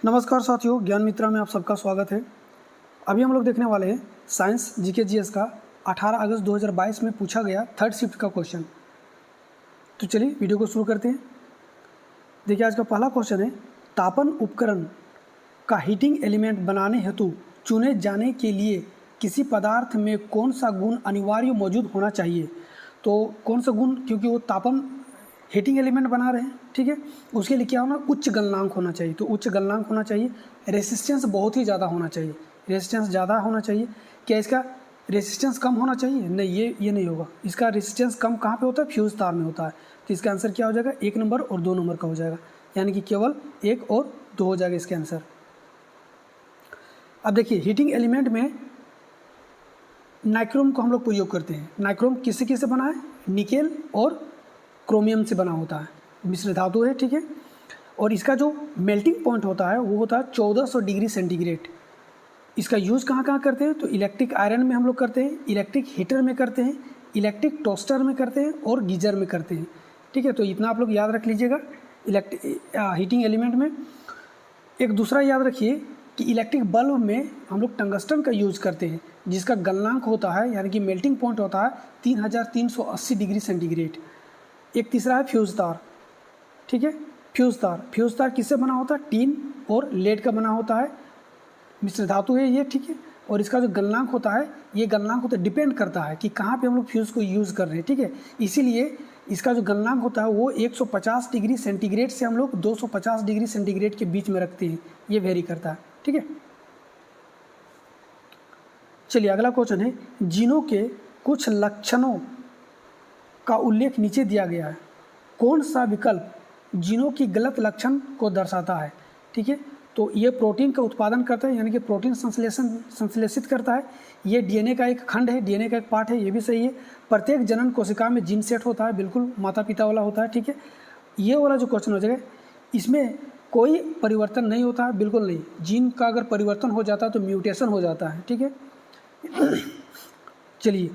नमस्कार साथियों, ज्ञान मित्रा में आप सबका स्वागत है। अभी हम लोग देखने वाले हैं साइंस जीके जीएस का 18 अगस्त 2022 में पूछा गया थर्ड शिफ्ट का क्वेश्चन। तो चलिए वीडियो को शुरू करते हैं। देखिए आज का पहला क्वेश्चन है, तापन उपकरण का हीटिंग एलिमेंट बनाने हेतु चुने जाने के लिए किसी पदार्थ में कौन सा गुण अनिवार्य मौजूद होना चाहिए। तो कौन सा गुण, क्योंकि वो तापन हीटिंग एलिमेंट बना रहे हैं, ठीक है, उसके लिए क्या होना, उच्च गलनांक होना चाहिए। तो उच्च गलनांक होना चाहिए, रेसिस्टेंस बहुत ही ज़्यादा होना चाहिए, रेसिस्टेंस ज़्यादा होना चाहिए। क्या इसका रेसिस्टेंस कम होना चाहिए? नहीं, ये नहीं होगा। इसका रेसिस्टेंस कम कहाँ पे होता है? फ्यूज़ तार में होता है। तो इसका आंसर क्या हो जाएगा? 1 नंबर और 2 नंबर का हो जाएगा, यानी कि केवल 1 और 2 हो जाएगा इसके आंसर। अब देखिए हीटिंग एलिमेंट में नाइक्रोम को हम लोग प्रयोग करते हैं। नाइक्रोम किससे किससे बना है? निकेल और क्रोमियम से बना होता है, मिश्र धातु है, ठीक है। और इसका जो मेल्टिंग पॉइंट होता है वो होता है 1400 डिग्री सेंटीग्रेड। इसका यूज़ कहाँ कहाँ करते हैं? तो इलेक्ट्रिक आयरन में हम लोग करते हैं, इलेक्ट्रिक हीटर में करते हैं, इलेक्ट्रिक टोस्टर में करते हैं और गीजर में करते हैं, ठीक है। तो इतना आप लोग याद रख लीजिएगा हीटिंग एलिमेंट में। एक दूसरा याद रखिए कि इलेक्ट्रिक बल्ब में हम लोग टंगस्टन का यूज़ करते हैं, जिसका गलनांक होता है यानी कि मेल्टिंग पॉइंट होता है 3380 डिग्री सेंटीग्रेड। एक तीसरा है फ्यूज़ तार, ठीक है। फ्यूज़ तार किससे बना होता है? टीन और लेड का बना होता है, मिश्र धातु है ये, ठीक है। और इसका जो गलनांक होता है, ये गलनांक होता है डिपेंड करता है कि कहाँ पे हम लोग फ्यूज़ को यूज़ कर रहे हैं, ठीक है। इसीलिए इसका जो गलनांक होता है वो 150 डिग्री सेंटीग्रेड से हम लोग 250 डिग्री सेंटीग्रेड के बीच में रखते हैं, ये वेरी करता है, ठीक है। चलिए अगला क्वेश्चन है, जीनों के कुछ लक्षणों का उल्लेख नीचे दिया गया है, कौन सा विकल्प जीनों की गलत लक्षण को दर्शाता है, ठीक है। तो ये प्रोटीन का उत्पादन करता है, यानी कि प्रोटीन संश्लेषित करता है। ये डीएनए का एक खंड है, डीएनए का एक पार्ट है, ये भी सही है। प्रत्येक जनन कोशिका में जीन सेट होता है, बिल्कुल माता पिता वाला होता है, ठीक है। ये वाला जो क्वेश्चन हो जाएगा, इसमें कोई परिवर्तन नहीं होता है, बिल्कुल नहीं। जीन का अगर परिवर्तन हो जाता है तो म्यूटेशन हो जाता है, ठीक है। चलिए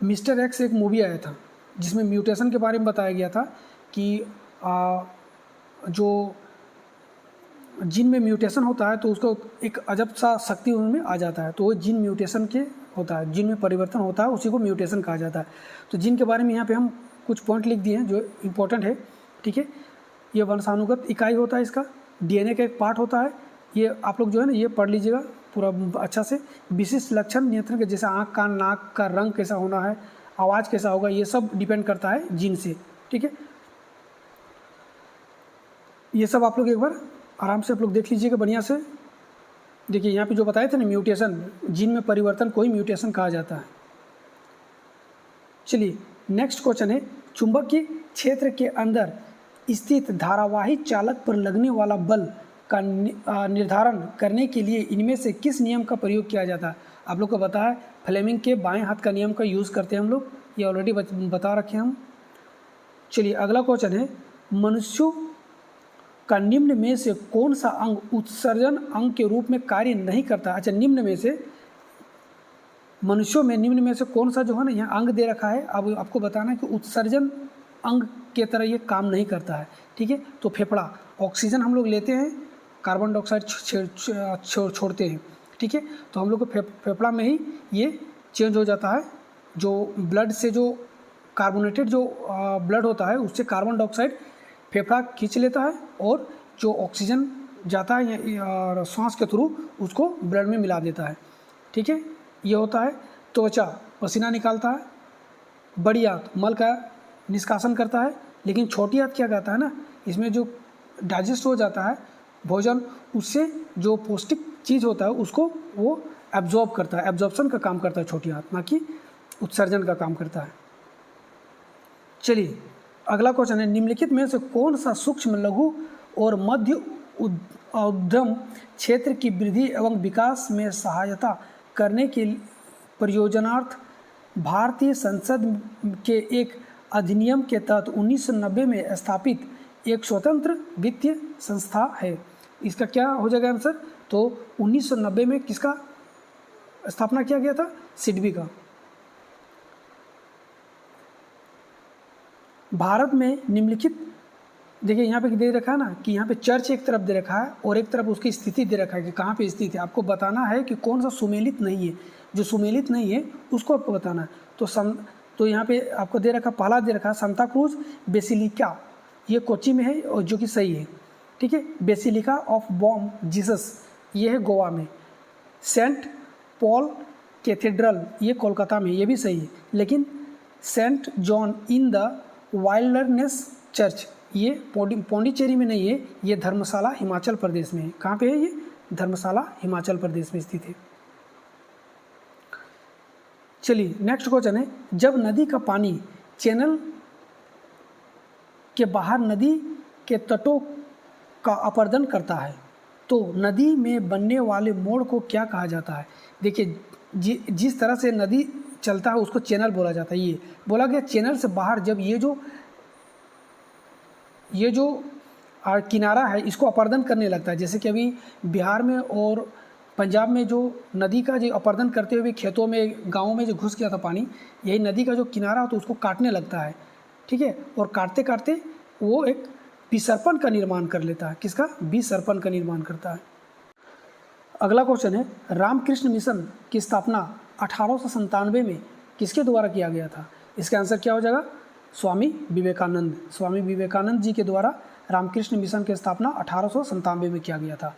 मिस्टर एक्स एक मूवी आया था जिसमें म्यूटेशन के बारे में बताया गया था कि जो जीन में म्यूटेशन होता है तो उसको एक अजब सा शक्ति उनमें आ जाता है, तो वो जीन म्यूटेशन के होता है, जीन में परिवर्तन होता है, उसी को म्यूटेशन कहा जाता है। तो जीन के बारे में यहाँ पे हम कुछ पॉइंट लिख दिए हैं जो इम्पोर्टेंट है, ठीक है। ये वंशानुगत इकाई होता है, इसका डीएनए का एक पार्ट होता है। ये आप लोग जो है ना ये पढ़ लीजिएगा पूरा अच्छा से। विशिष्ट लक्षण नियंत्रण के, जैसे आँख का नाक का रंग कैसा होना है, आवाज़ कैसा होगा, ये सब डिपेंड करता है जीन से, ठीक है। ये सब आप लोग एक बार आराम से आप लोग देख लीजिएगा बढ़िया से। देखिए यहाँ पे जो बताए थे ना म्यूटेशन, जीन में परिवर्तन को ही म्यूटेशन कहा जाता है। चलिए नेक्स्ट क्वेश्चन है, चुंबकीय क्षेत्र के अंदर स्थित धारावाही चालक पर लगने वाला बल का निर्धारण करने के लिए इनमें से किस नियम का प्रयोग किया जाता है। आप लोग को पता है फ्लेमिंग के बाएं हाथ का नियम का यूज़ करते हैं हम लोग, ये ऑलरेडी बता रखे हैं हम। चलिए अगला क्वेश्चन है, मनुष्यों का निम्न में से कौन सा अंग उत्सर्जन अंग के रूप में कार्य नहीं करता। अच्छा, निम्न में से, मनुष्यों में निम्न में से कौन सा जो है ना यहाँ अंग दे रखा है, अब आपको बताना है कि उत्सर्जन अंग के तरह ये काम नहीं करता है, ठीक है। तो फेफड़ा, ऑक्सीजन हम लोग लेते हैं, कार्बन डाइऑक्साइड छोड़ते हैं, ठीक है। तो हम लोग को फेफड़ा में ही ये चेंज हो जाता है, जो ब्लड से जो कार्बोनेटेड जो ब्लड होता है उससे कार्बन डाइऑक्साइड फेफड़ा खींच लेता है और जो ऑक्सीजन जाता है सांस के थ्रू उसको ब्लड में मिला देता है, ठीक है। ये होता है। त्वचा पसीना निकालता है, बड़ी आंत मल का निष्कासन करता है, लेकिन छोटी आंत क्या कहता है ना, इसमें जो डाइजेस्ट हो जाता है भोजन, उससे जो पौष्टिक चीज़ होता है उसको वो एब्जॉर्ब करता है, एब्जॉर्प्शन का काम करता है छोटी आंत, ना कि उत्सर्जन का काम करता है। चलिए अगला क्वेश्चन है, निम्नलिखित में से कौन सा सूक्ष्म लघु और मध्य उद्यम क्षेत्र की वृद्धि एवं विकास में सहायता करने के प्रयोजनार्थ भारतीय संसद के एक अधिनियम के तहत 1990 में स्थापित एक स्वतंत्र वित्तीय संस्था है। इसका क्या हो जाएगा आंसर? तो 1990 में किसका स्थापना किया गया था? सिडबी का। भारत में निम्नलिखित देखिए यहाँ पे दे रखा है ना कि यहाँ पे चर्च एक तरफ दे रखा है और एक तरफ उसकी स्थिति दे रखा है कि कहाँ पे स्थित है। आपको बताना है कि कौन सा सुमेलित नहीं है, जो सुमेलित नहीं है उसको आपको बताना है। तो यहाँ पे आपको दे रखा, पहला दे रखा सांता क्रूज बेसिलिका, ये कोच्चि में है और जो कि सही है, ठीक है। बेसिलिका ऑफ बॉम जीसस, ये है गोवा में। सेंट पॉल कैथेड्रल, ये कोलकाता में, ये भी सही है। लेकिन Saint John in the wilderness church, ये पौंडीचेरी में नहीं है, ये धर्मशाला हिमाचल प्रदेश में है। कहाँ पे है ये? धर्मशाला हिमाचल प्रदेश में स्थित है। चलिए नेक्स्ट क्वेश्चन है, जब नदी का पानी चैनल के बाहर नदी के तटों का अपरदन करता है तो नदी में बनने वाले मोड़ को क्या कहा जाता है? देखिए जिस तरह से नदी चलता है उसको चैनल बोला जाता है। ये बोला गया चैनल से बाहर जब ये जो किनारा है इसको अपरदन करने लगता है, जैसे कि अभी बिहार में और पंजाब में जो नदी का जो अपरदन करते हुए खेतों में गाँवों में जो घुस गया था पानी, यही नदी का जो किनारा हो तो उसको काटने लगता है, ठीक है। और काटते काटते वो एक विसर्पण का निर्माण कर लेता है। किसका? विसर्पण का निर्माण करता है। अगला क्वेश्चन है, रामकृष्ण मिशन की स्थापना 1897 में किसके द्वारा किया गया था? इसका आंसर क्या हो जाएगा? स्वामी विवेकानंद। स्वामी विवेकानंद जी के द्वारा रामकृष्ण मिशन की स्थापना 1897 में किया गया था।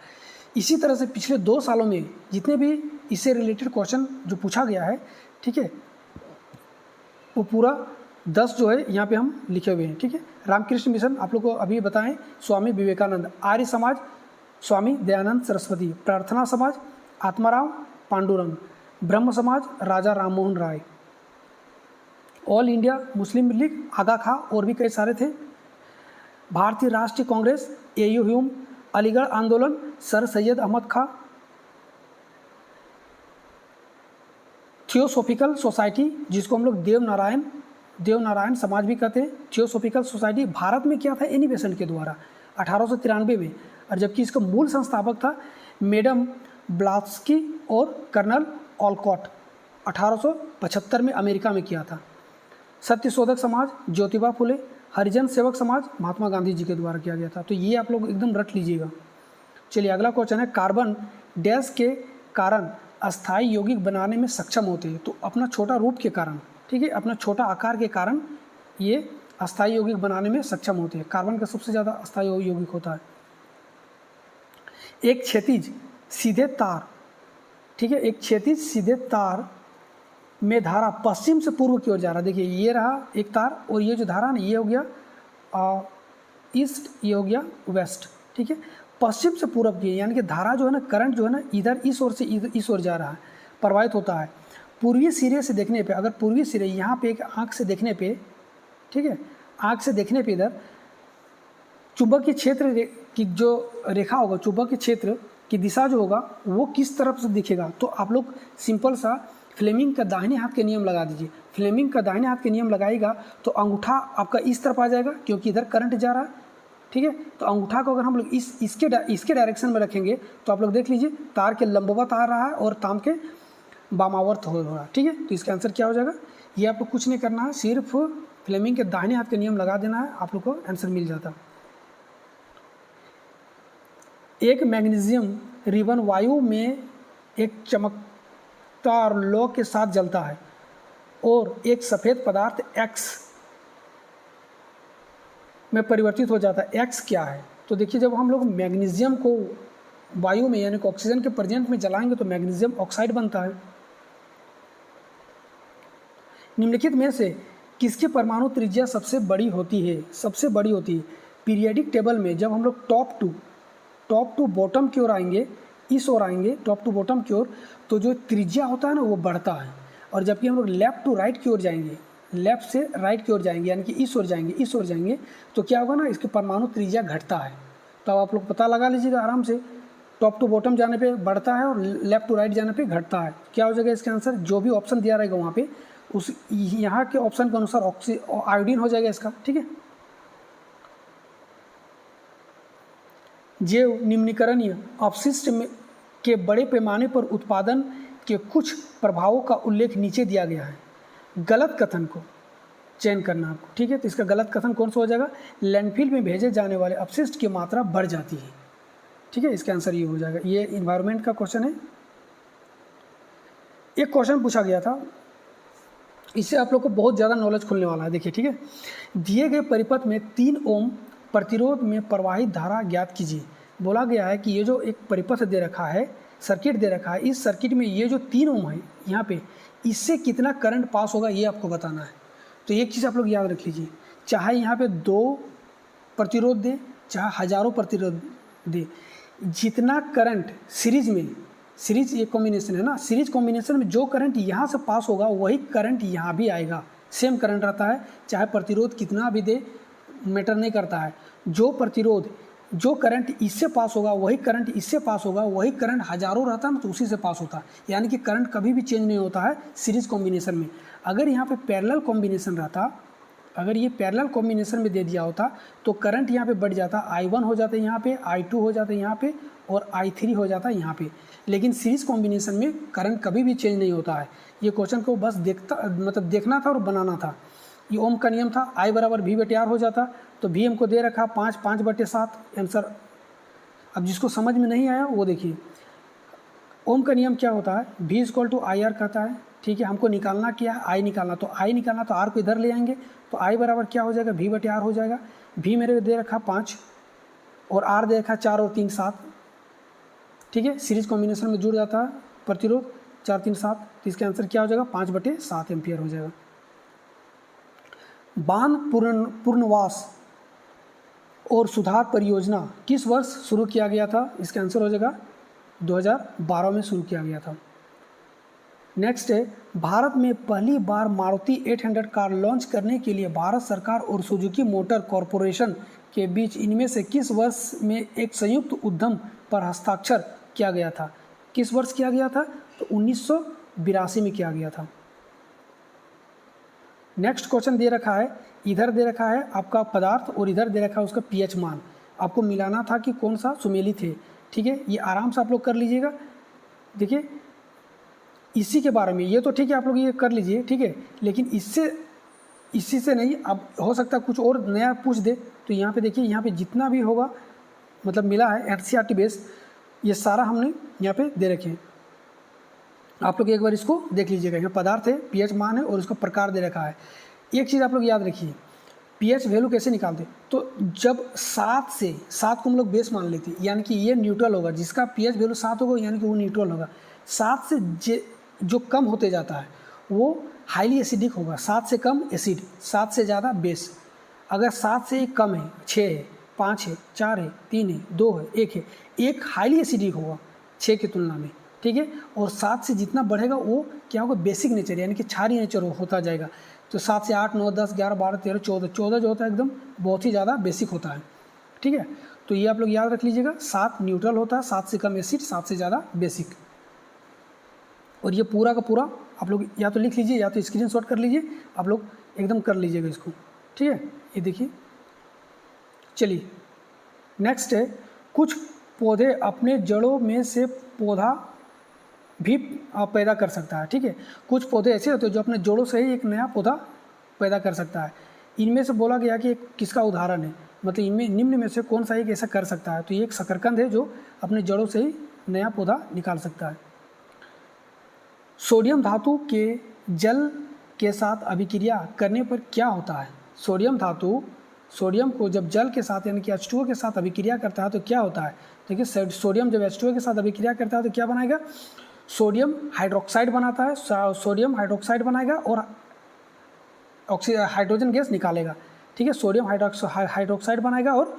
इसी तरह से पिछले 2 सालों में जितने भी इससे रिलेटेड क्वेश्चन जो पूछा गया है, ठीक है, वो पूरा 10 जो है यहाँ पे हम लिखे हुए हैं, ठीक है। रामकृष्ण मिशन आप लोग को अभी बताएं, स्वामी विवेकानंद। आर्य समाज स्वामी दयानंद सरस्वती। प्रार्थना समाज आत्माराम पांडुरंग। ब्रह्म समाज Raja Rammohan Roy. All India Muslim league आगा खां, और भी कई सारे थे। भारतीय राष्ट्रीय कांग्रेस एयू ह्यूम। अलीगढ़ आंदोलन sir Syed Ahmad Khan. Theosophical society जिसको हम लोग देवनारायण समाज भी कहते हैं। थियोसॉफिकल सोसाइटी भारत में क्या था? एनी बेसेंट के द्वारा 1893 में, और जबकि इसका मूल संस्थापक था मैडम ब्लास्की और कर्नल ऑलकॉट। 1875 में अमेरिका में किया था। सत्यशोधक समाज ज्योतिबा फुले। हरिजन सेवक समाज महात्मा गांधी जी के द्वारा किया गया था। तो ये आप लोग एकदम रट लीजिएगा। चलिए अगला क्वेश्चन है, कार्बन डैश के कारण अस्थायी यौगिक बनाने में सक्षम होते हैं? तो अपना छोटा रूप के कारण, ठीक है, अपना छोटा आकार के कारण ये अस्थायी यौगिक बनाने में सक्षम होते हैं। कार्बन का सबसे ज़्यादा अस्थायी यौगिक होता है। एक क्षैतिज सीधे तार, ठीक है, एक क्षैतिज सीधे तार में धारा पश्चिम से पूर्व की ओर जा रहा है। देखिए ये रहा एक तार, और ये जो धारा ना ये हो गया ईस्ट, ये हो गया वेस्ट, ठीक है। पश्चिम से पूर्व की, यानी कि धारा जो है ना, करंट जो है ना, इधर इस ओर से इधर इस ओर जा रहा है, प्रवाहित होता है। पूर्वी सिरे से देखने पे, अगर पूर्वी सिरे यहाँ पे एक आँख से देखने पे, ठीक है, आँख से देखने पे इधर चुंबकीय क्षेत्र की जो रेखा होगा, चुंबकीय क्षेत्र की दिशा जो होगा वो किस तरफ से दिखेगा? तो आप लोग सिंपल सा फ्लेमिंग का दाहिने हाथ के नियम लगा दीजिए। फ्लेमिंग का दाहिने हाथ के नियम लगाएगा तो अंगूठा आपका इस तरफ आ जाएगा, क्योंकि इधर करंट जा रहा है, ठीक है। तो अंगूठा को अगर हम लोग इसके डायरेक्शन में रखेंगे तो आप लोग देख लीजिए तार के लंबवत आ रहा है और ताम के वामावर्त हो रहा है, ठीक है। तो इसका आंसर क्या हो जाएगा? ये आपको कुछ नहीं करना है, सिर्फ फ्लेमिंग के दाहिने हाथ के नियम लगा देना है, आप लोग को आंसर मिल जाता। एक मैग्नीशियम रिबन वायु में एक चमकदार लौ के साथ जलता है और एक सफ़ेद पदार्थ X में परिवर्तित हो जाता है। X क्या है? तो देखिए जब हम लोग मैग्नीशियम को वायु में यानी कि ऑक्सीजन के प्रेजेंट में जलाएंगे तो मैग्नीशियम ऑक्साइड बनता है। निम्नलिखित में से किसकी परमाणु त्रिज्या सबसे बड़ी होती है? सबसे बड़ी होती है पीरियडिक टेबल में जब हम लोग टॉप टू बॉटम की ओर आएंगे, इस ओर आएंगे टॉप टू बॉटम की ओर, तो जो त्रिज्या होता है ना वो बढ़ता है। और जबकि हम लोग लेफ्ट टू राइट की ओर जाएंगे, लेफ्ट से राइट की ओर जाएंगे, यानी कि इस ओर जाएंगे तो क्या होगा ना, इसके परमाणु त्रिज्या घटता है। तो आप लोग पता लगा लीजिएगा आराम से, टॉप टू बॉटम जाने पे बढ़ता है और लेफ्ट टू राइट जाने पे घटता है। क्या हो जाएगा इसका आंसर? जो भी ऑप्शन दिया रहेगा वहाँ पे उस यहाँ के ऑप्शन के अनुसार आयोडीन हो जाएगा इसका, ठीक है। जैव निम्नीकरणीय अपशिष्ट के बड़े पैमाने पर उत्पादन के कुछ प्रभावों का उल्लेख नीचे दिया गया है। गलत कथन को चयन करना है आपको, ठीक है। तो इसका गलत कथन कौन सा हो जाएगा, लैंडफिल में भेजे जाने वाले अपशिष्ट की मात्रा बढ़ जाती है, ठीक है। इसका आंसर ये हो जाएगा। ये इन्वायरमेंट का क्वेश्चन है। एक क्वेश्चन पूछा गया था, इससे आप लोग को बहुत ज़्यादा नॉलेज खुलने वाला है। देखिए, ठीक है, दिए गए परिपथ में 3 ओम प्रतिरोध में प्रवाहित धारा ज्ञात कीजिए। बोला गया है कि ये जो एक परिपथ दे रखा है, सर्किट दे रखा है, इस सर्किट में ये जो 3 ओम है यहाँ पे, इससे कितना करंट पास होगा ये आपको बताना है। तो एक चीज़ आप लोग याद रख लीजिए, चाहे यहाँ पे 2 प्रतिरोध दे, चाहे हज़ारों प्रतिरोध दे, जितना करंट सीरीज में, सीरीज ये कॉम्बिनेशन है ना, सीरीज कॉम्बिनेशन में जो करंट यहाँ से पास होगा वही करंट यहाँ भी आएगा, सेम करंट रहता है। चाहे प्रतिरोध कितना भी दे, मैटर नहीं करता है। जो प्रतिरोध, जो करंट इससे पास होगा वही करंट इससे पास होगा, वही करंट हज़ारों रहता है ना तो उसी से पास होता है। यानी कि करंट कभी भी चेंज नहीं होता है सीरीज कॉम्बिनेशन में। अगर यहाँ पे पैरेलल कॉम्बिनेशन रहता, अगर ये पैरेलल कॉम्बिनेशन में दे दिया होता तो करंट यहाँ पे बढ़ जाता, I1 हो जाता है यहाँ पे, I2 हो जाता है यहाँ पे, और I3 हो जाता है यहाँ पे। लेकिन सीरीज कॉम्बिनेशन में करंट कभी भी चेंज नहीं होता है। ये क्वेश्चन को बस देखना था और बनाना था। ये ओम का नियम था, I बराबर V/R हो जाता। तो V हमको दे रखा 5/7 आंसर। अब जिसको समझ में नहीं आया वो देखिए, ओम का नियम क्या होता है, V = IR कहता है, ठीक है। हमको निकालना क्या है, I निकालना, तो I निकालना तो R को इधर ले आएंगे, तो I बराबर क्या हो जाएगा, V/R हो जाएगा। V मेरे को दे रखा 5 और R दे रखा 4 और 3 7, ठीक है। सीरीज कॉम्बिनेशन में जुड़ जाता है प्रतिरोध 4 3 7, तो इसका आंसर क्या हो जाएगा, 5/7 एम्पियर हो जाएगा। बांध पुनर्वास और सुधार परियोजना किस वर्ष शुरू किया गया था, इसका आंसर हो जाएगा 2012 में शुरू किया गया था। नेक्स्ट है, भारत में पहली बार मारुति 800 कार लॉन्च करने के लिए भारत सरकार और सुजुकी मोटर कॉरपोरेशन के बीच इनमें से किस वर्ष में एक संयुक्त उद्यम पर हस्ताक्षर किया गया था। किस वर्ष किया गया था, तो 1982 में किया गया था। नेक्स्ट क्वेश्चन दे रखा है, इधर दे रखा है आपका पदार्थ और इधर दे रखा है उसका पीएच मान। आपको मिलाना था कि कौन सा सुमेलित है, ठीक है। ये आराम से आप लोग कर लीजिएगा। देखिए इसी के बारे में, ये तो ठीक है आप लोग ये कर लीजिए, ठीक है। लेकिन इसी से नहीं, अब हो सकता है कुछ और नया पूछ दे। तो यहाँ पे देखिए, यहाँ पे जितना भी होगा मतलब मिला है NCERT बेस, ये सारा हमने यहाँ पे दे रखे हैं। आप लोग एक बार इसको देख लीजिएगा। यहाँ पदार्थ है, पीएच मान है और उसका प्रकार दे रखा है। एक चीज़ आप लोग याद रखिए, पीएच वैल्यू कैसे निकालते, तो जब 7 को हम लोग बेस मान लेते हैं, यानी कि ये न्यूट्रल होगा, जिसका पीएच वैल्यू 7 होगा यानी कि वो न्यूट्रल होगा। 7 से जो कम होते जाता है वो हाईली एसिडिक होगा। 7 से कम एसिड, 7 से ज़्यादा बेस। अगर 7 से कम है, 6 है, 5 है, 4 है, 3 है, 2 है, 1 है, एक हाईली एसिडिक होगा 6 की तुलना में, ठीक है। और 7 से जितना बढ़ेगा वो क्या होगा, बेसिक नेचर यानी कि क्षारीय नेचर होता जाएगा। तो 7 से 8 9 10 11 12 13 14 जो होता है एकदम बहुत ही ज़्यादा बेसिक होता है, ठीक है। तो ये आप लोग याद रख लीजिएगा, 7 न्यूट्रल होता है, 7 से कम एसिड, 7 से ज़्यादा बेसिक। और ये पूरा का पूरा आप लोग या तो लिख लीजिए या तो स्क्रीनशॉट कर लीजिए, आप लोग एकदम कर लीजिएगा इसको, ठीक है। ये देखिए, चलिए नेक्स्ट है, कुछ पौधे अपने जड़ों में से पौधा भी पैदा कर सकता है, ठीक है। कुछ पौधे ऐसे होते हैं जो अपने जड़ों से ही एक नया पौधा पैदा कर सकता है। इनमें से बोला गया कि किसका उदाहरण है, मतलब इनमें निम्न में से कौन सा एक ऐसा कर सकता है। तो ये एक शकरकंद है जो अपने जड़ों से ही नया पौधा निकाल सकता है। सोडियम धातु के जल के साथ अभिक्रिया करने पर क्या होता है। सोडियम धातु, सोडियम को जब जल के साथ यानी कि H2O के साथ अभिक्रिया करता है तो क्या होता है। देखिए सोडियम जब H2O के साथ अभिक्रिया करता है तो क्या बनाएगा, सोडियम हाइड्रोक्साइड बनाता है, सोडियम हाइड्रोक्साइड बनाएगा और हाइड्रोजन गैस निकालेगा, ठीक है। सोडियम हाइड्रोक्साइड बनाएगा और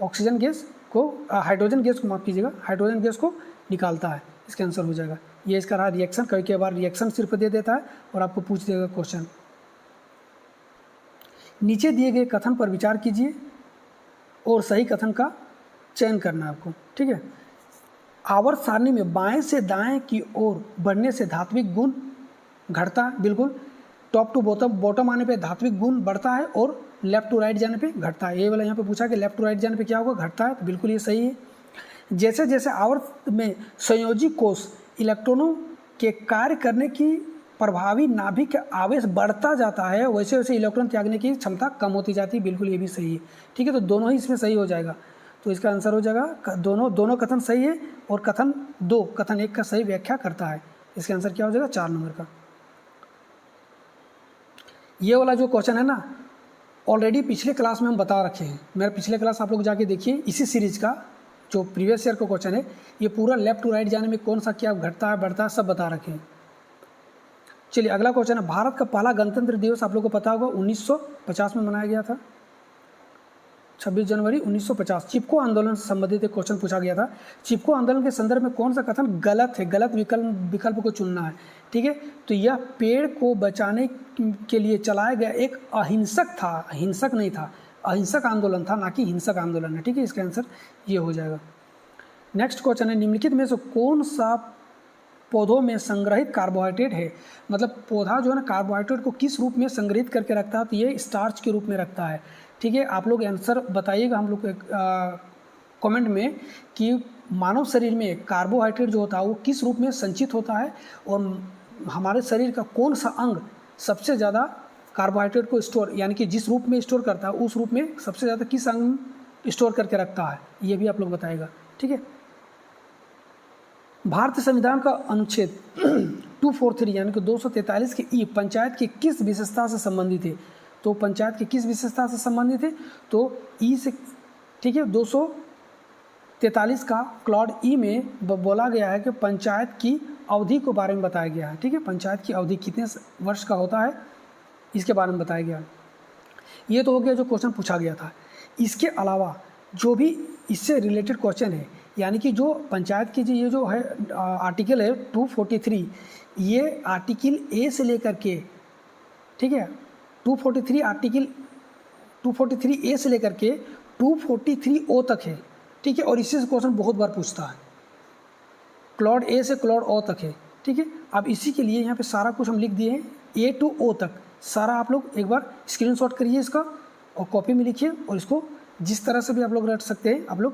ऑक्सीजन गैस को, हाइड्रोजन गैस को माफ कीजिएगा, हाइड्रोजन गैस को निकालता है। इसका आंसर हो जाएगा, ये इसका रहा रिएक्शन। कई कई बार रिएक्शन सिर्फ दे देता है और आपको पूछ देगा क्वेश्चन। नीचे दिए गए कथन पर विचार कीजिए और सही कथन का चयन करना है आपको, ठीक है। आवर्त सारणी में बाएं से दाएं की ओर बढ़ने से धात्विक गुण घटता है, बिल्कुल। टॉप टू बॉटम आने पे धात्विक गुण बढ़ता है और लेफ्ट टू राइट जाने पे घटता है। ये वाला यहाँ पे पूछा कि लेफ्ट टू राइट जाने पे क्या होगा, घटता है, तो बिल्कुल ये सही है। जैसे जैसे आवर्त में संयोजी कोष इलेक्ट्रॉनों के कार्य करने की प्रभावी नाभिक का आवेश बढ़ता जाता है वैसे वैसे इलेक्ट्रॉन त्यागने की क्षमता कम होती जाती है। बिल्कुल ये भी सही है। ठीक है, तो दोनों ही इसमें सही हो जाएगा। तो इसका आंसर हो जाएगा दोनों कथन सही है और कथन 1 का सही व्याख्या करता है। इसका आंसर क्या हो जाएगा 4 नंबर का। ये वाला जो क्वेश्चन है ना ऑलरेडी पिछले क्लास में हम बता रखे हैं। मेरा पिछले क्लास आप लोग जाके देखिए, इसी सीरीज का जो प्रीवियस ईयर का क्वेश्चन है ये पूरा लेफ्ट टू राइट जाने में कौन सा क्या घटता है बढ़ता है सब बता रखे हैं। चलिए अगला क्वेश्चन है, भारत का पहला गणतंत्र दिवस आप लोग को पता होगा 1950 में मनाया गया था, 26 जनवरी 1950। चिपको आंदोलन से संबंधित एक क्वेश्चन पूछा गया था। चिपको आंदोलन के संदर्भ में कौन सा कथन गलत है, गलत विकल्प को चुनना है। ठीक है, तो यह पेड़ को बचाने के लिए चलाया गया एक अहिंसक था, हिंसक नहीं था, अहिंसक आंदोलन था, ना कि हिंसक आंदोलन है। ठीक है, इसका आंसर ये हो जाएगा। नेक्स्ट क्वेश्चन है, निम्नलिखित में से कौन सा पौधों में संग्रहित कार्बोहाइड्रेट है। मतलब पौधा जो है ना कार्बोहाइड्रेट को किस रूप में संग्रहित करके रखता है, तो ये स्टार्च के रूप में रखता है। ठीक है, आप लोग आंसर बताइएगा हम लोग कमेंट में कि मानव शरीर में कार्बोहाइड्रेट जो होता है वो किस रूप में संचित होता है और हमारे शरीर का कौन सा अंग सबसे ज़्यादा कार्बोहाइड्रेट को स्टोर यानी कि जिस रूप में स्टोर करता है उस रूप में सबसे ज़्यादा किस अंग स्टोर करके रखता है, ये भी आप लोग बताएगा। ठीक है, भारतीय संविधान का अनुच्छेद 243 यानी कि 243 के ई पंचायत की किस विशेषता से संबंधित है। तो पंचायत की किस विशेषता से संबंधित है, तो ई से। ठीक है, 243 का क्लॉड ई में बोला गया है कि पंचायत की अवधि के बारे में बताया गया है। ठीक है, पंचायत की अवधि कितने वर्ष का होता है इसके बारे में बताया गया है। ये तो हो गया जो क्वेश्चन पूछा गया था। इसके अलावा जो भी इससे रिलेटेड क्वेश्चन है यानी कि जो पंचायत की ये जो है आर्टिकल है 243, ये आर्टिकल ए से लेकर के, ठीक है, 243 आर्टिकल 243 ए से लेकर के 243 ओ तक है। ठीक है, और इससे क्वेश्चन बहुत बार पूछता है, क्लॉड ए से क्लॉड ओ तक है। ठीक है, अब इसी के लिए यहाँ पे सारा कुछ हम लिख दिए हैं ए टू ओ तक, सारा आप लोग एक बार स्क्रीनशॉट करिए इसका और कॉपी में लिखिए और इसको जिस तरह से भी आप लोग रट सकते हैं आप लोग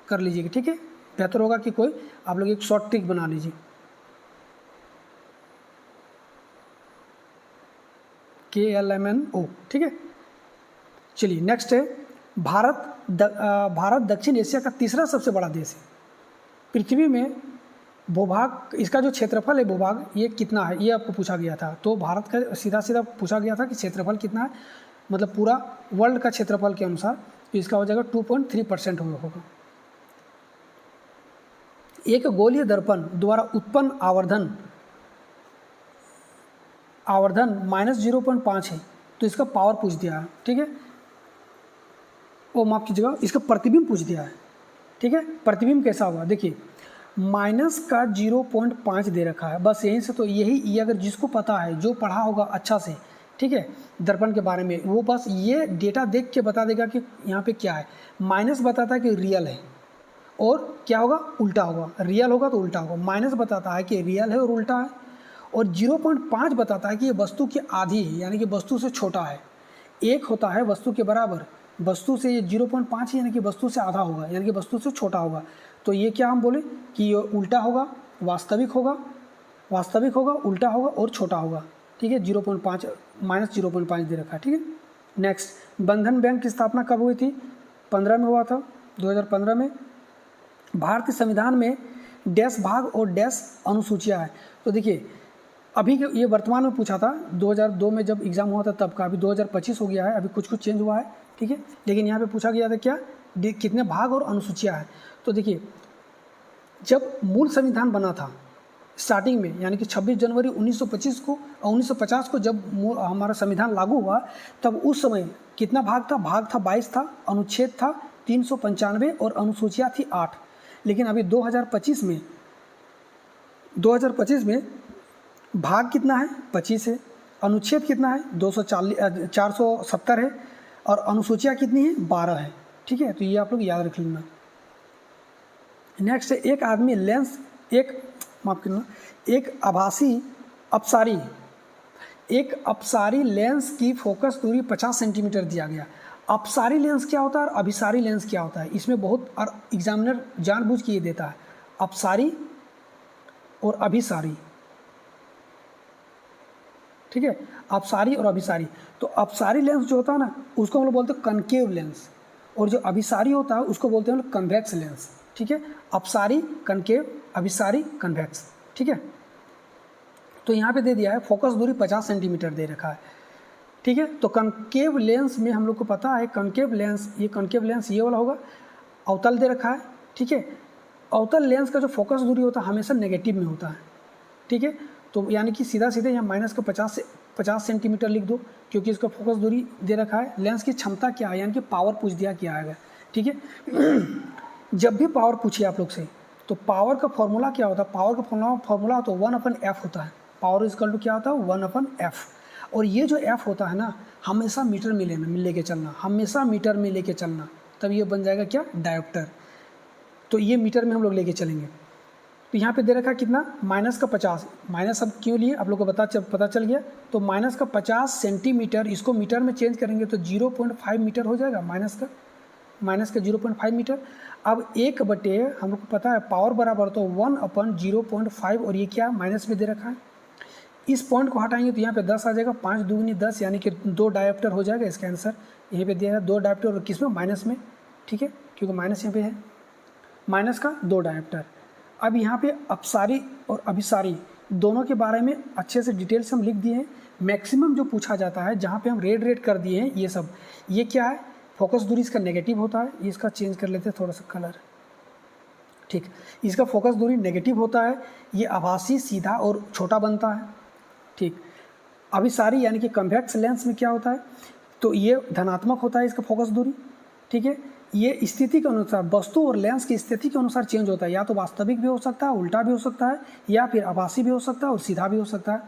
कर लीजिएगा। ठीक है, बेहतर होगा कि कोई आप लोग एक शॉर्ट ट्रिक बना लीजिए। KLMNO। ठीक है, चलिए नेक्स्ट है, भारत दक्षिण एशिया का तीसरा सबसे बड़ा देश है। पृथ्वी में भूभाग, इसका जो क्षेत्रफल है भूभाग ये कितना है ये आपको पूछा गया था। तो भारत का सीधा सीधा पूछा गया था कि क्षेत्रफल कितना है, मतलब पूरा वर्ल्ड का क्षेत्रफल के अनुसार, तो इसका हो जाएगा 2.3% होगा। एक गोलीय दर्पण द्वारा उत्पन्न आवर्धन -0.5 है, तो इसका पावर पूछ दिया है। ठीक है, वो माफ कीजिएगा, इसका प्रतिबिंब पूछ दिया है। ठीक है, प्रतिबिंब कैसा होगा, देखिए माइनस का 0.5 दे रखा है, बस यहीं से। तो यही ये अगर जिसको पता है, जो पढ़ा होगा अच्छा से, ठीक है, दर्पण के बारे में, वो बस ये डेटा देख के बता देगा कि यहाँ पे क्या है। माइनस बताता है कि रियल है और क्या होगा उल्टा होगा, रियल होगा तो उल्टा होगा। माइनस बताता है कि रियल है और उल्टा है, और 0.5 बताता है कि ये वस्तु की आधी है यानी कि वस्तु से छोटा है। 1 होता है वस्तु के बराबर, वस्तु से ये 0.5 यानी कि वस्तु से आधा होगा यानी कि वस्तु से छोटा होगा। तो ये क्या हम बोले कि ये उल्टा होगा, वास्तविक होगा, उल्टा होगा और छोटा होगा। ठीक है, 0.5 -0.5 दे रखा है। ठीक है, नेक्स्ट, बंधन बैंक की स्थापना कब हुई थी, 15 में हुआ था, 2015 में। भारतीय संविधान में डैश भाग और डैश अनुसूचियाँ है। तो देखिए अभी ये वर्तमान में पूछा था 2002 में जब एग्ज़ाम हुआ था तब का, अभी 2025 हो गया है, अभी कुछ चेंज हुआ है। ठीक है, लेकिन यहाँ पे पूछा गया था क्या, कितने भाग और अनुसूचियाँ हैं। तो देखिए जब मूल संविधान बना था स्टार्टिंग में यानी कि 26 जनवरी 1950 को जब हमारा संविधान लागू हुआ, तब उस समय कितना भाग था, 22 था, अनुच्छेद था 395 और अनुसूचियाँ थी 8। लेकिन अभी 2025 में भाग कितना है, 25 है, अनुच्छेद कितना है 470 है और अनुसूचियाँ कितनी है 12 है। ठीक है, तो ये आप लोग याद रख लेना। नेक्स्ट है, एक आदमी लेंस एक अपसारी लेंस की फोकस दूरी 50 सेंटीमीटर दिया गया। अपसारी लेंस क्या होता है और अभिसारी लेंस क्या होता है, इसमें बहुत एग्जामिनर जानबूझ के ये देता है, अपसारी और अभिसारी। ठीक है, अपसारी और अभिसारी। तो अपसारी लेंस जो होता है ना उसको हम लोग बोलते हैं कनकेव लेंस, और जो अभिसारी होता है उसको बोलते हैं हम लोग कन्वेक्स लेंस। ठीक है, अपसारी कनकेव, अभिसारी कन्वेक्स। ठीक है, तो यहाँ पे दे दिया है फोकस दूरी 50 सेंटीमीटर दे रखा है। ठीक है, तो कनकेव लेंस में हम लोग को पता है कनकेव लेंस, ये कनकेव लेंस ये वाला होगा, अवतल दे रखा है। ठीक है, अवतल लेंस का जो फोकस दूरी होता है हमेशा नेगेटिव में होता है। ठीक है, तो यानी कि सीधा सीधे यहाँ माइनस का 50 सेंटीमीटर लिख दो, क्योंकि इसका फोकस दूरी दे रखा है। लेंस की क्षमता क्या है, यानी कि पावर पूछ दिया क्या आएगा। ठीक है, जब भी पावर पूछिए आप लोग से तो पावर का फॉर्मूला क्या होता है, पावर का फॉर्मूला तो 1/f होता है। पावर इजकल टू क्या होता है, 1/f। और ये जो f होता है ना हमेशा मीटर में लेके चलना, हमेशा मीटर में लेके चलना, तब ये बन जाएगा क्या, डायोप्टर। तो ये मीटर में हम लोग लेके चलेंगे। तो यहाँ पे दे रखा है कितना, माइनस का 50। माइनस अब क्यों लिए आप लोग को पता चल गया। तो माइनस का 50 सेंटीमीटर, इसको मीटर में चेंज करेंगे तो 0.5 मीटर हो जाएगा, माइनस का 0.5 मीटर। अब 1/, हम लोग को पता है पावर बराबर तो 1/0.5, और ये क्या माइनस में दे रखा है। इस पॉइंट को हटाएंगे तो यहाँ पे 10 आ जाएगा, 5 दूनी 10, यानी कि 2 डायोप्टर हो जाएगा इसका आंसर। यहीं पे दिया है 2 डायोप्टर, और किस में, माइनस में। ठीक है, क्योंकि माइनस यहाँ पे है, माइनस का 2 डायोप्टर। अब यहाँ पे अपसारी और अभिसारी दोनों के बारे में अच्छे से डिटेल से हम लिख दिए हैं। मैक्सिमम जो पूछा जाता है जहाँ पे हम रेड कर दिए हैं ये सब, ये क्या है, फोकस दूरी इसका नेगेटिव होता है। ये इसका चेंज कर लेते हैं थोड़ा सा कलर। ठीक, इसका फोकस दूरी नेगेटिव होता है, ये आभासी, सीधा और छोटा बनता है। ठीक, अभिसारी यानी कि कन्वेक्स लेंस में क्या होता है, तो ये धनात्मक होता है इसका फोकस दूरी। ठीक है, ये स्थिति के अनुसार, वस्तु और लेंस की स्थिति के अनुसार चेंज होता है, या तो वास्तविक भी हो सकता है, उल्टा भी हो सकता है, या फिर आभासी भी हो सकता है और सीधा भी हो सकता है।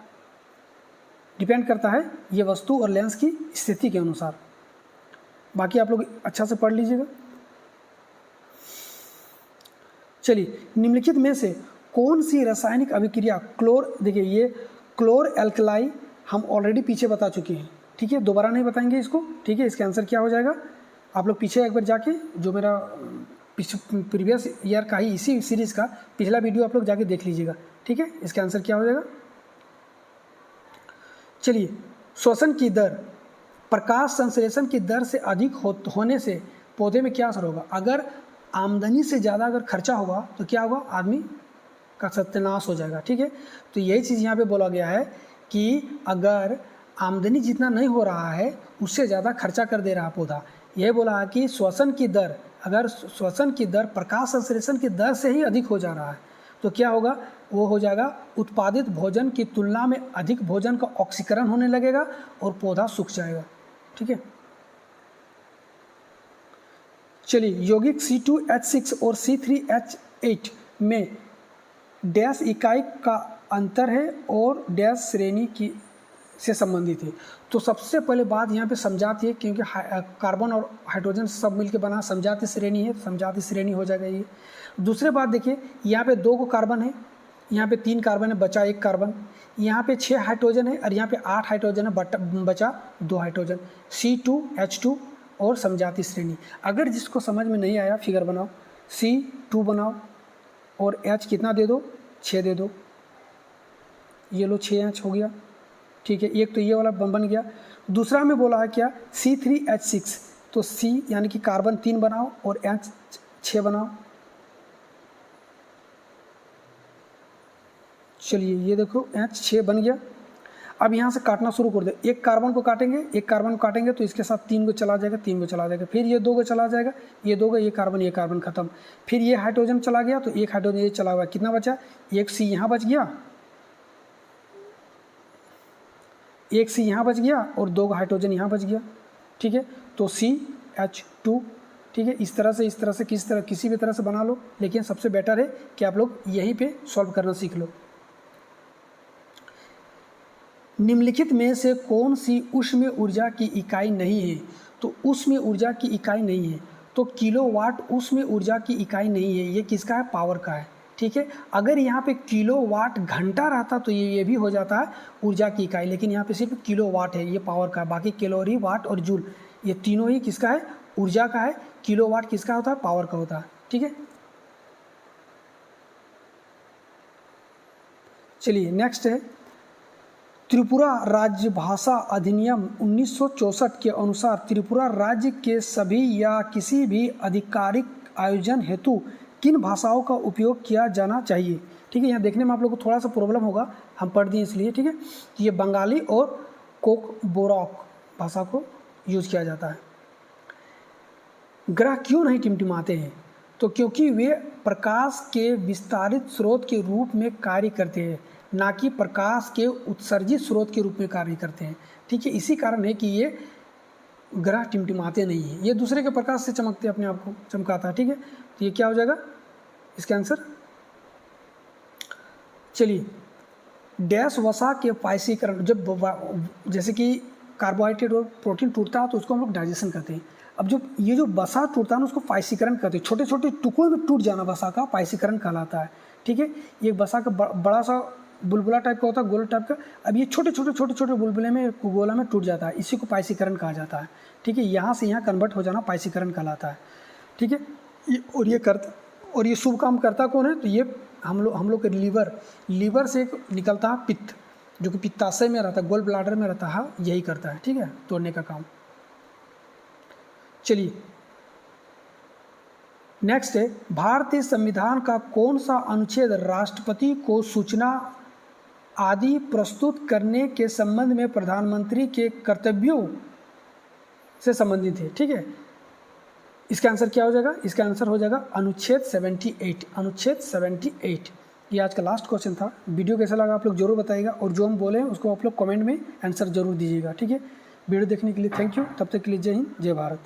डिपेंड करता है ये वस्तु और लेंस की स्थिति के अनुसार। बाकी आप लोग अच्छा से पढ़ लीजिएगा। चलिए, निम्नलिखित में से कौन सी रासायनिक अभिक्रिया देखिए ये क्लोर एल्कलाई हम ऑलरेडी पीछे बता चुके हैं। ठीक है, दोबारा नहीं बताएंगे इसको। ठीक है, इसका आंसर क्या हो जाएगा, आप लोग पीछे एक बार जाके, जो मेरा प्रीवियस ईयर का ही इसी सीरीज़ का पिछला वीडियो आप लोग जाके देख लीजिएगा। ठीक है, इसका आंसर क्या हो जाएगा। चलिए, श्वसन की दर, प्रकाश संश्लेषण की दर से अधिक होने से पौधे में क्या असर होगा। अगर आमदनी से ज़्यादा अगर खर्चा होगा तो क्या होगा, आदमी का सत्यानाश हो जाएगा। ठीक है, तो यही चीज़ यहाँ पे बोला गया है कि अगर आमदनी जितना नहीं हो रहा है उससे ज़्यादा खर्चा कर दे रहा पौधा, यह बोला है कि श्वसन की दर, अगर श्वसन की दर प्रकाश संश्लेषण की दर से ही अधिक हो जा रहा है तो क्या होगा, वो हो जाएगा उत्पादित भोजन की तुलना में अधिक भोजन का ऑक्सीकरण होने लगेगा और पौधा सूख जाएगा। ठीक है, चलिए, यौगिक C2H6 और C3H8 में डैश इकाई का अंतर है और डैश श्रेणी की से संबंधित है। तो सबसे पहले बात यहाँ पे समझाती है, क्योंकि कार्बन और हाइड्रोजन सब मिलकर बना समझाती श्रेणी है, समझाती श्रेणी हो जाएगा ये। दूसरी बात देखिए, यहाँ पे 2 कार्बन है, यहाँ पे 3 कार्बन है, बचा 1 कार्बन, यहाँ पे 6 हाइड्रोजन है और यहाँ पे 8 हाइड्रोजन है, बचा 2 हाइड्रोजन। C2H2 और समझाती श्रेणी। अगर जिसको समझ में नहीं आया फिगर बनाओ, C2 बनाओ और H कितना दे दो, 6 दे दो, ये लो 6H हो गया। ठीक है, एक तो ये वाला बन गया। दूसरा में बोला है क्या, C3H6, तो C यानी कि कार्बन 3 बनाओ और H 6 बनाओ। चलिए, ये देखो H 6 बन गया। अब यहाँ से काटना शुरू कर दे, एक कार्बन को काटेंगे तो इसके साथ 3 को चला जाएगा, 3 को चला जाएगा, फिर ये 2 को चला जाएगा, ये 2 को, ये कार्बन खत्म, फिर ये हाइड्रोजन चला गया तो 1 हाइड्रोजन ये चला हुआ, कितना बचा, 1 C यहाँ बच गया, 1 C यहाँ बच गया और 2 हाइड्रोजन यहाँ बच गया। ठीक है, तो CH2। ठीक है, इस तरह से किसी भी तरह से बना लो, लेकिन सबसे बेटर है कि आप लोग यहीं पे सॉल्व करना सीख लो। निम्नलिखित में से कौन सी ऊष्मीय ऊर्जा की इकाई नहीं है, तो ऊष्मीय ऊर्जा की इकाई नहीं है, तो किलोवाट ऊष्मीय ऊर्जा की इकाई नहीं है। ये किसका है, पावर का है। ठीक है, अगर यहाँ पे किलोवाट घंटा रहता तो ये भी हो जाता है ऊर्जा की इकाई, लेकिन यहाँ पे सिर्फ किलोवाट है, ये पावर का है। बाकी कैलोरी, वाट और जूल ये तीनों ही किसका है, ऊर्जा का है। किलोवाट किसका होता है, पावर का होता है। ठीक है, चलिए नेक्स्ट है त्रिपुरा राज्य भाषा अधिनियम 1964 के अनुसार त्रिपुरा राज्य के सभी या किसी भी आधिकारिक आयोजन हेतु किन भाषाओं का उपयोग किया जाना चाहिए। ठीक है, यहाँ देखने में आप लोगों को थोड़ा सा प्रॉब्लम होगा, हम पढ़ दिए इसलिए। ठीक है, तो ये बंगाली और कोकबोरॉक भाषा को यूज़ किया जाता है। ग्रह क्यों नहीं टिमटिमाते हैं? तो क्योंकि वे प्रकाश के विस्तारित स्रोत के रूप में कार्य करते हैं, ना कि प्रकाश के उत्सर्जित स्रोत के रूप में कार्य करते हैं। ठीक है, इसी कारण है कि ये ग्रह टिमटिमाते नहीं हैं, ये दूसरे के प्रकाश से चमकते, अपने आप को चमकाता है। ठीक है, तो ये क्या हो जाएगा इसका आंसर। चलिए, डैश वसा के पाइसीकरण, जब जैसे कि कार्बोहाइड्रेट और प्रोटीन टूटता है तो उसको हम लोग डाइजेशन करते हैं। अब जो ये जो वसा टूटता है ना उसको पाइसीकरण कहते हैं, छोटे छोटे टुकड़ों में टूट जाना वसा का पाइसीकरण कहलाता है। ठीक है, ये वसा का बड़ा सा बुलबुला टाइप का होता है, गोल टाइप का। अब ये छोटे छोटे बुलबुले में गोला में टूट जाता है, इसी को पाइसीकरण कहा जाता है। ठीक है, यहाँ से यहाँ कन्वर्ट हो जाना पाइसीकरण कहलाता है। ठीक है, और ये शुभ काम करता कौन है? तो ये हम लोग के लीवर से एक निकलता है पित्त, जो कि पित्ताशय में रहता है, गोल ब्लाडर में रहता है, यही करता है। ठीक है, तोड़ने का काम। चलिए नेक्स्ट है, भारतीय संविधान का कौन सा अनुच्छेद राष्ट्रपति को सूचना आदि प्रस्तुत करने के संबंध में प्रधानमंत्री के कर्तव्यों से संबंधित है? ठीक है, इसका आंसर क्या हो जाएगा? इसका आंसर हो जाएगा अनुच्छेद 78। अनुच्छेद 78 ये आज का लास्ट क्वेश्चन था। वीडियो कैसा लगा आप लोग जरूर बताइएगा, और जो हम बोले उसको आप लोग कमेंट में आंसर जरूर दीजिएगा। ठीक है, वीडियो देखने के लिए थैंक यू। तब तक के लिए जय हिंद, जय भारत।